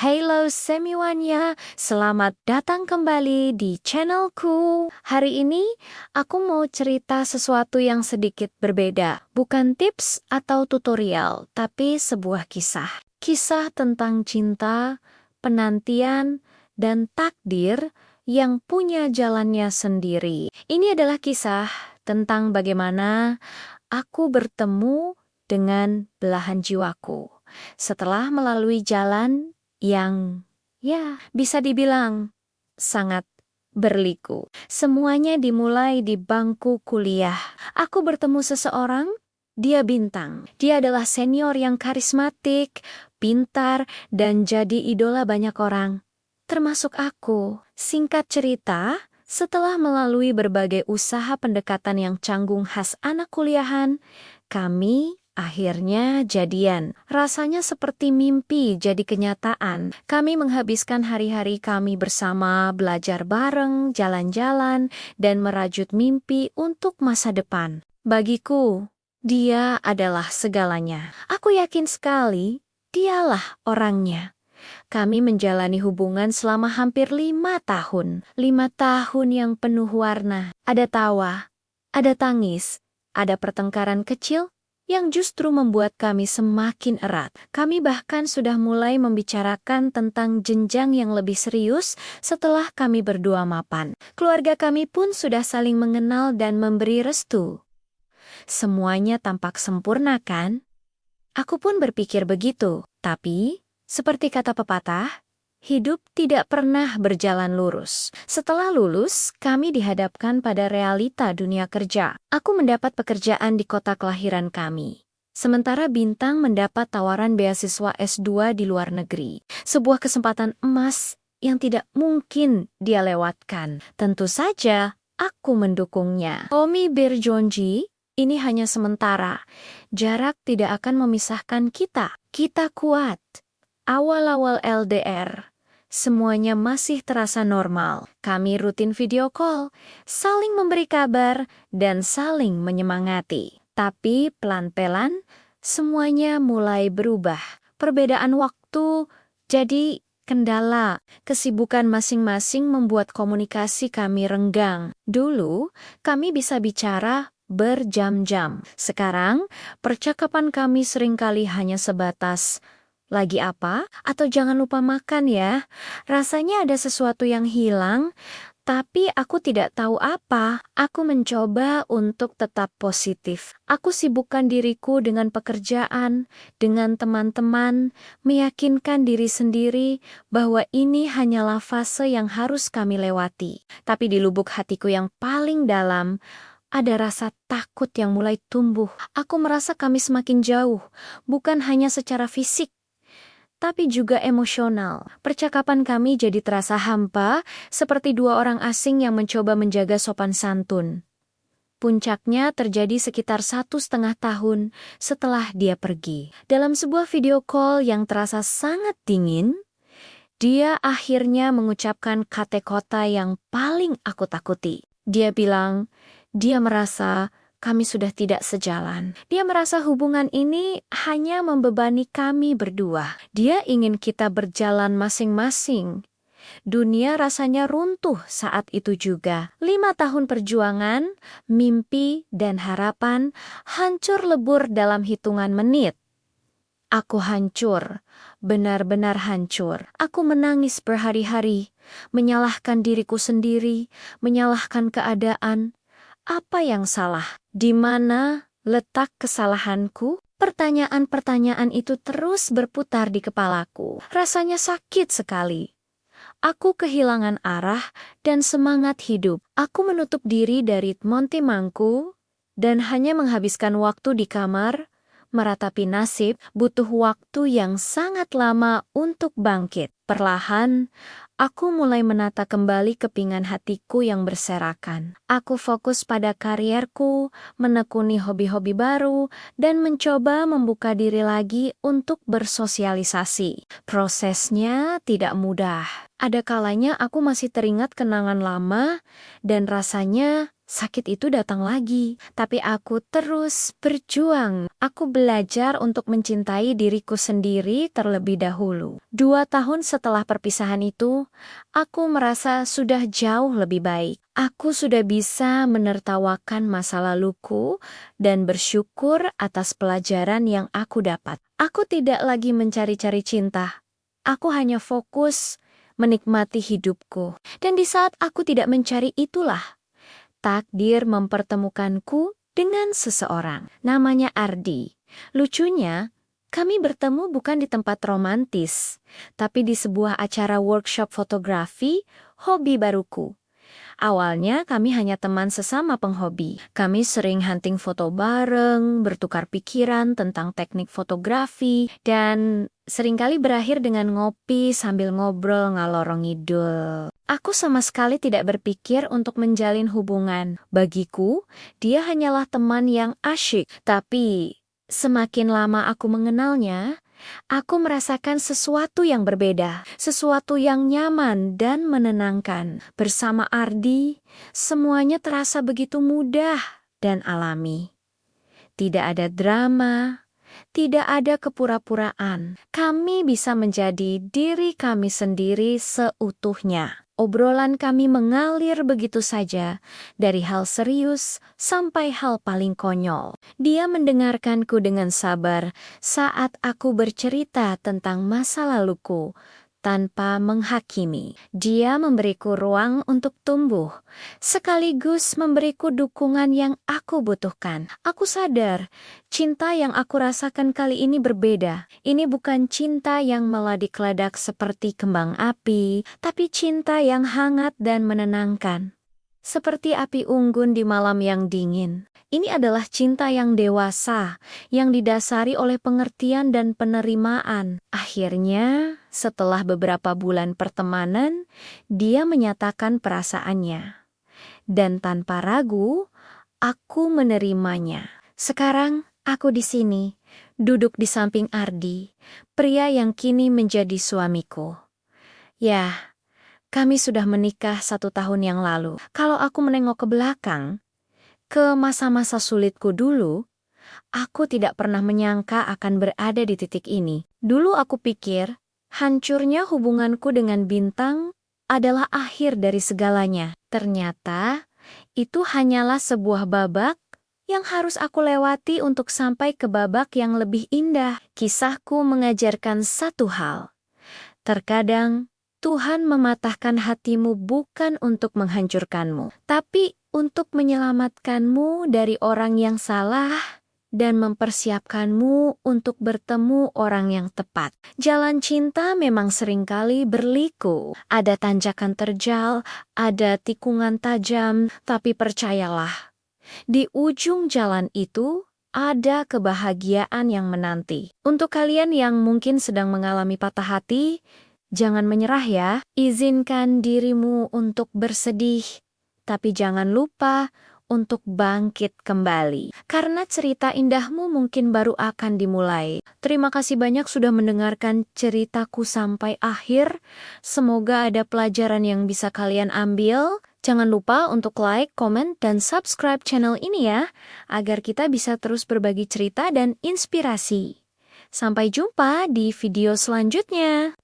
Halo semuanya, selamat datang kembali di channelku. Hari ini aku mau cerita sesuatu yang sedikit berbeda. Bukan tips atau tutorial, tapi sebuah kisah. Kisah tentang cinta, penantian, dan takdir yang punya jalannya sendiri. Ini adalah kisah tentang bagaimana aku bertemu dengan belahan jiwaku. Setelah melalui jalan yang bisa dibilang sangat berliku. Semuanya dimulai di bangku kuliah. Aku bertemu seseorang, dia bintang. Dia adalah senior yang karismatik, pintar, dan jadi idola banyak orang. Termasuk aku. Singkat cerita, setelah melalui berbagai usaha pendekatan yang canggung khas anak kuliahan, kami akhirnya jadian. Rasanya seperti mimpi jadi kenyataan. Kami menghabiskan hari-hari kami bersama, belajar bareng, jalan-jalan, dan merajut mimpi untuk masa depan. Bagiku, dia adalah segalanya. Aku yakin sekali, dialah orangnya. Kami menjalani hubungan selama hampir 5 tahun. 5 tahun yang penuh warna. Ada tawa, ada tangis, ada pertengkaran kecil yang justru membuat kami semakin erat. Kami bahkan sudah mulai membicarakan tentang jenjang yang lebih serius setelah kami berdua mapan. Keluarga kami pun sudah saling mengenal dan memberi restu. Semuanya tampak sempurna, kan? Aku pun berpikir begitu, tapi seperti kata pepatah, hidup tidak pernah berjalan lurus. Setelah lulus, kami dihadapkan pada realita dunia kerja. Aku mendapat pekerjaan di kota kelahiran kami. Sementara Bintang mendapat tawaran beasiswa S2 di luar negeri. Sebuah kesempatan emas yang tidak mungkin dia lewatkan. Tentu saja, aku mendukungnya. Omi berjanji, ini hanya sementara. Jarak tidak akan memisahkan kita. Kita kuat. Awal-awal LDR, semuanya masih terasa normal. Kami rutin video call, saling memberi kabar, dan saling menyemangati. Tapi pelan-pelan, semuanya mulai berubah. Perbedaan waktu jadi kendala. Kesibukan masing-masing membuat komunikasi kami renggang. Dulu, kami bisa bicara berjam-jam. Sekarang, percakapan kami seringkali hanya sebatas "Lagi apa?" atau "Jangan lupa makan ya." Rasanya ada sesuatu yang hilang, tapi aku tidak tahu apa. Aku mencoba untuk tetap positif. Aku sibukkan diriku dengan pekerjaan, dengan teman-teman, meyakinkan diri sendiri bahwa ini hanyalah fase yang harus kami lewati. Tapi di lubuk hatiku yang paling dalam, ada rasa takut yang mulai tumbuh. Aku merasa kami semakin jauh, bukan hanya secara fisik, tapi juga emosional. Percakapan kami jadi terasa hampa, seperti dua orang asing yang mencoba menjaga sopan santun. Puncaknya terjadi sekitar 1,5 tahun setelah dia pergi. Dalam sebuah video call yang terasa sangat dingin, dia akhirnya mengucapkan kata-kata yang paling aku takuti. Dia bilang, dia merasa kami sudah tidak sejalan. Dia merasa hubungan ini hanya membebani kami berdua. Dia ingin kita berjalan masing-masing. Dunia rasanya runtuh saat itu juga. 5 tahun perjuangan, mimpi, dan harapan hancur lebur dalam hitungan menit. Aku hancur, benar-benar hancur. Aku menangis berhari-hari, menyalahkan diriku sendiri, menyalahkan keadaan. Apa yang salah? Di mana letak kesalahanku? Pertanyaan-pertanyaan itu terus berputar di kepalaku. Rasanya sakit sekali. Aku kehilangan arah dan semangat hidup. Aku menutup diri dari montimangku dan hanya menghabiskan waktu di kamar, meratapi nasib. Butuh waktu yang sangat lama untuk bangkit. Perlahan, aku mulai menata kembali kepingan hatiku yang berserakan. Aku fokus pada karierku, menekuni hobi-hobi baru, dan mencoba membuka diri lagi untuk bersosialisasi. Prosesnya tidak mudah. Ada kalanya aku masih teringat kenangan lama, dan rasanya sakit itu datang lagi. Tapi aku terus berjuang. Aku belajar untuk mencintai diriku sendiri terlebih dahulu. 2 tahun setelah perpisahan itu, aku merasa sudah jauh lebih baik. Aku sudah bisa menertawakan masa laluku dan bersyukur atas pelajaran yang aku dapat. Aku tidak lagi mencari-cari cinta. Aku hanya fokus menikmati hidupku. Dan di saat aku tidak mencari itulah, takdir mempertemukanku dengan seseorang. Namanya Ardi. Lucunya, kami bertemu bukan di tempat romantis, tapi di sebuah acara workshop fotografi, hobi baruku. Awalnya kami hanya teman sesama penghobi. Kami sering hunting foto bareng, bertukar pikiran tentang teknik fotografi, dan seringkali berakhir dengan ngopi sambil ngobrol ngalor ngidul. Aku sama sekali tidak berpikir untuk menjalin hubungan. Bagiku, dia hanyalah teman yang asyik. Tapi semakin lama aku mengenalnya, aku merasakan sesuatu yang berbeda, sesuatu yang nyaman dan menenangkan. Bersama Ardi, semuanya terasa begitu mudah dan alami. Tidak ada drama, tidak ada kepura-puraan. Kami bisa menjadi diri kami sendiri seutuhnya. Obrolan kami mengalir begitu saja, dari hal serius sampai hal paling konyol. Dia mendengarkanku dengan sabar saat aku bercerita tentang masa laluku, tanpa menghakimi. Dia memberiku ruang untuk tumbuh, sekaligus memberiku dukungan yang aku butuhkan. Aku sadar, cinta yang aku rasakan kali ini berbeda. Ini bukan cinta yang meladik-ladak seperti kembang api, tapi cinta yang hangat dan menenangkan. Seperti api unggun di malam yang dingin. Ini adalah cinta yang dewasa, yang didasari oleh pengertian dan penerimaan. Akhirnya, setelah beberapa bulan pertemanan, dia menyatakan perasaannya. Dan tanpa ragu, aku menerimanya. Sekarang, aku di sini, duduk di samping Ardi, pria yang kini menjadi suamiku. Ya, kami sudah menikah 1 tahun yang lalu. Kalau aku menengok ke belakang, ke masa-masa sulitku dulu, aku tidak pernah menyangka akan berada di titik ini. Dulu aku pikir, hancurnya hubunganku dengan bintang adalah akhir dari segalanya. Ternyata, itu hanyalah sebuah babak yang harus aku lewati untuk sampai ke babak yang lebih indah. Kisahku mengajarkan satu hal. Terkadang, Tuhan mematahkan hatimu bukan untuk menghancurkanmu, tapi untuk menyelamatkanmu dari orang yang salah dan mempersiapkanmu untuk bertemu orang yang tepat. Jalan cinta memang seringkali berliku. Ada tanjakan terjal, ada tikungan tajam, tapi percayalah, di ujung jalan itu ada kebahagiaan yang menanti. Untuk kalian yang mungkin sedang mengalami patah hati, jangan menyerah ya. Izinkan dirimu untuk bersedih, tapi jangan lupa untuk bangkit kembali. Karena cerita indahmu mungkin baru akan dimulai. Terima kasih banyak sudah mendengarkan ceritaku sampai akhir. Semoga ada pelajaran yang bisa kalian ambil. Jangan lupa untuk like, komen, dan subscribe channel ini ya, agar kita bisa terus berbagi cerita dan inspirasi. Sampai jumpa di video selanjutnya.